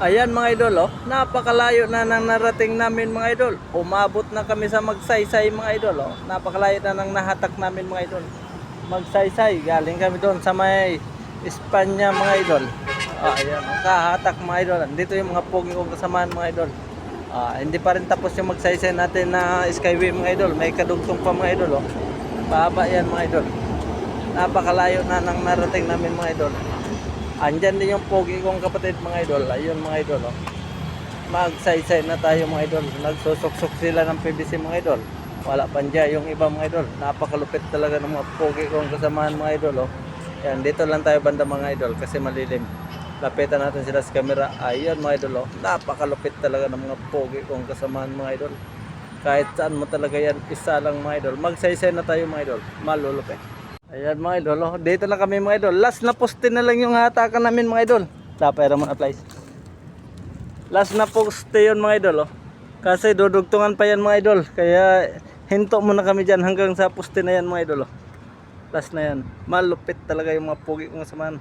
Ayan mga idol, oh. Napakalayo na nang narating namin mga idol. Umabot na kami sa Magsaysay mga idol, oh. Napakalayo na nang nahatak namin mga idol. Magsaysay, galing kami doon sa may Espanya mga idol. Ayan, oh. Kahatak mga idol. Dito yung mga pogi kong kasamaan mga idol. Hindi pa rin tapos yung Magsaysay natin na Skyway mga idol. May kadugtong pa mga idol, oh. Baba yan mga idol. Napakalayo na nang narating namin mga idol. Andyan din yung pogi kong kapatid mga idol. Ayun mga idol, oh. Magsaysay na tayo mga idol. Nagsusuksok sila ng PVC mga idol. Wala pa dyan yung iba mga idol. Napakalupit talaga ng mga pogi kong kasamahan mga idol, oh. Yan, dito lang tayo banda mga idol kasi malilim. Lapitan natin sila sa camera. Ayun mga idol, oh. Napakalupit talaga ng mga pogi kong kasamahan mga idol. Kahit saan mo talaga yan, isa lang mga idol. Magsaysay na tayo mga idol. Malulupit. Ayan mga idol, oh. Dito na kami mga idol. Last na poste na lang yung hatakan namin mga idol. Tapera mo apply. Last na poste yun mga idol, oh. Kasi dudugtungan pa yan mga idol. Kaya hinto muna kami dyan hanggang sa poste na yan mga idol, oh. Last na yan. Malupit talaga yung mga pogi kong samahan.